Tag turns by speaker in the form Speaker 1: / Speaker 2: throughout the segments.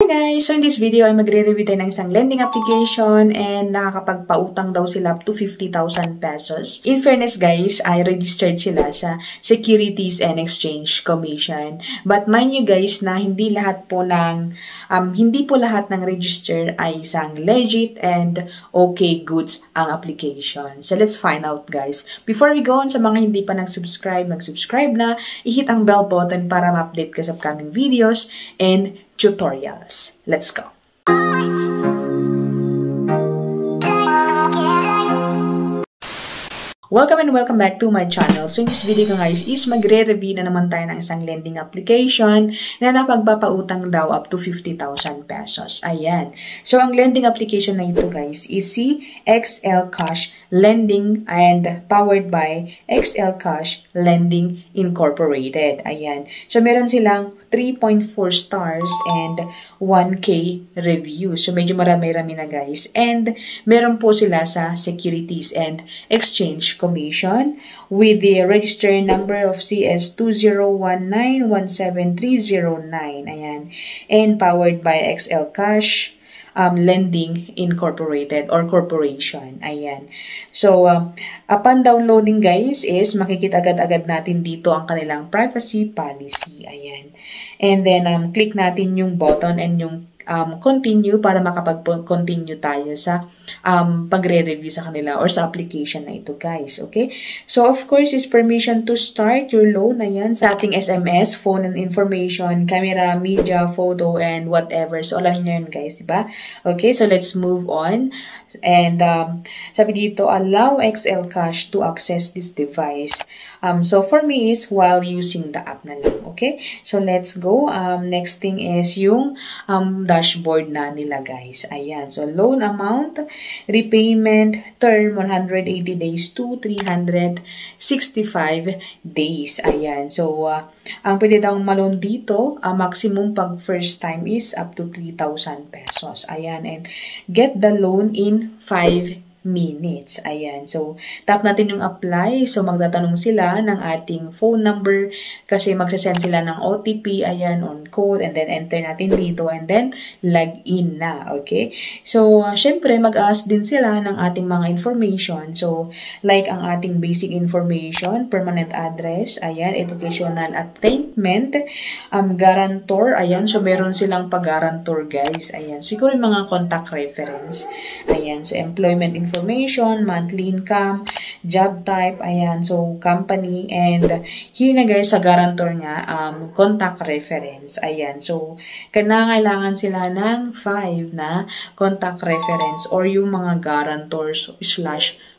Speaker 1: guys! So in this video ay magre-review tayo ng isang lending application and nakakapagpautang daw sila up to 50,000 pesos. In fairness guys, ay registered sila sa Securities and Exchange Commission. But mind you guys na hindi po lahat ng register ay isang legit and okay goods ang application. So let's find out guys. Before we go on, sa mga hindi pa nag-subscribe na, i-hit ang bell button para ma-update ka sa upcoming videos and tutorials. Let's go! Welcome and welcome back to my channel. So in this video guys is magre-review na naman tayo ng isang lending application na napagpapautang daw up to 50,000 pesos. Ayan. So ang lending application na ito guys is si XL Cash Lending and powered by XL Cash Lending Incorporated. Ayan. So meron silang 3.4 stars and 1K review. So medyo marami-rami na guys. And meron po sila sa Securities and Exchange Commission with the registered number of CS201917309. Ayan. And powered by XL Cash Lending Incorporated or Corporation. Ayan. So, upon downloading guys is makikita agad-agad natin dito ang kanilang privacy policy. Ayan. And then, click natin yung button and yung continue para makapag-continue tayo sa pagre-review sa kanila or sa application na ito guys. Okay? So, of course, is permission to start your loan. Ayan, sa ating SMS, phone and information, camera, media, photo, and whatever. So, alam niyo yun guys, diba? Okay, so let's move on. And sabi dito, allow XL Cash to access this device. So, for me is while using the app na lang. Okay? So, let's go. Next thing is yung dashboard na nila guys. Ayan. So, loan amount, repayment, term 180 days to 365 days. Ayan. So, ang pwede daw ma-loan dito, maximum pag first time is up to 3,000 pesos. Ayan. And get the loan in 5 minutes. Ayan. So, tap natin yung apply. So, magtatanong sila ng ating phone number kasi magsasend sila ng OTP, ayan, on code, and then enter natin dito, and then log in na. Okay? So, syempre, mag-ask din sila ng ating mga information. So, like ang ating basic information, permanent address, ayan, educational attainment, guarantor, ayan. So, meron silang pag-guarantor, guys. Ayan. Siguro yung mga contact reference. Ayan. So, employment information, monthly income, job type, ayan, so company, and here na guys sa guarantor niya, contact reference, ayan, so kailangan sila ng 5 na contact reference or yung mga guarantors /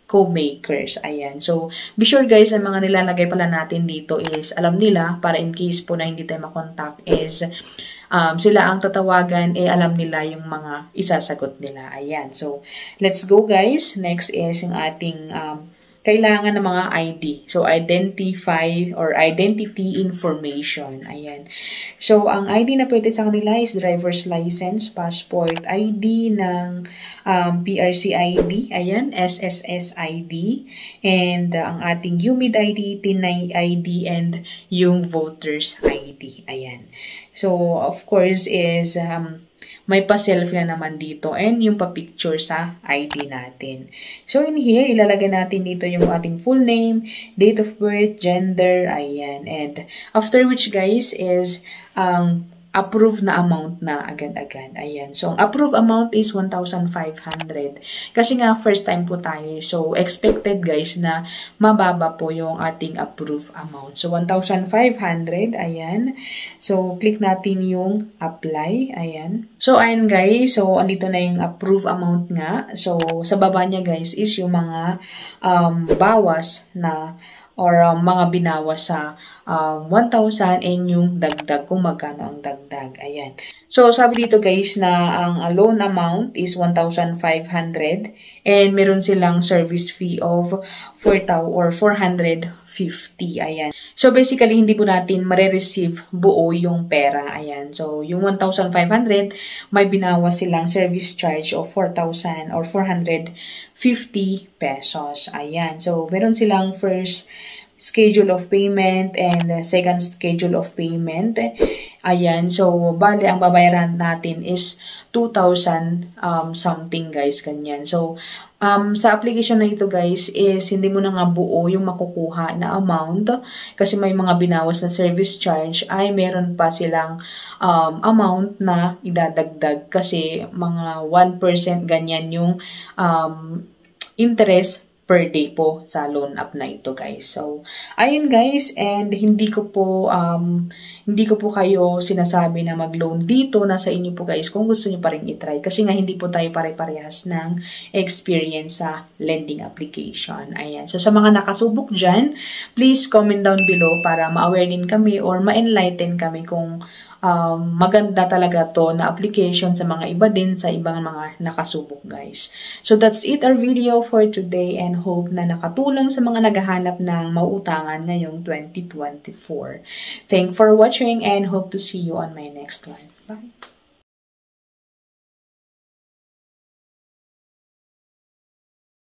Speaker 1: co-makers. Ayan. So, be sure guys, ang mga nilalagay pala natin dito is, alam nila, para in case po na hindi tayo makontakt is, sila ang tatawagan, alam nila yung mga isasagot nila. Ayan. So, let's go guys. Next is yung ating kailangan ng mga ID. So, identify or identity information. Ayan. So, ang ID na pwede sa kanila is driver's license, passport ID ng PRC ID, ayan, SSS ID, and ang ating UMID ID, TIN ID, and yung voters ID. Ayan. So, of course, is may pa-selfie na naman dito and yung pa-picture sa ID natin. So, in here, ilalagay natin dito yung ating full name, date of birth, gender, ayan. And after which, guys, is approved na amount na agad-agad. Ayan. So, ang approved amount is 1,500. Kasi nga, first time po tayo. So, expected guys na mababa po yung ating approved amount. So, 1,500. Ayan. So, click natin yung apply. Ayan. So, ayan guys. So, andito na yung approved amount nga. So, sa baba niya guys is yung mga bawas na or mga binawas sa 1,000 and yung dagdag kung magkano ang dagdag. Ayan. So, sabi dito guys na ang loan amount is 1,500 and meron silang service fee of 450. Ayan. So, basically, hindi po natin marireceive buo yung pera. Ayan. So, yung 1,500, may binawas silang service charge of 4,000 or 450 pesos. Ayan. So, meron silang first schedule of payment and second schedule of payment. Ayan, so bale ang babayaran natin is 2,000 something guys, ganyan. So sa application na ito guys is hindi mo na nga buo yung makukuha na amount kasi may mga binawas na service charge ay meron pa silang amount na idadagdag kasi mga 1% ganyan yung interest per day po sa loan app na ito guys. So, ayun guys, and hindi ko po kayo sinasabi na mag-loan dito, nasa inyo po guys kung gusto niyo pa rin i-try kasi nga hindi po tayo pare-parehas ng experience sa lending application. Ayan. So, sa mga nakasubok dyan, please comment down below para ma-aware din kami or ma-enlighten kami kung maganda talaga to na application sa mga iba din sa ibang mga nakasubok guys. So that's it our video for today and hope na nakatulong sa mga naghahanap ng mauutangan ngayong 2024. Thanks for watching and hope to see you on my next one. Bye!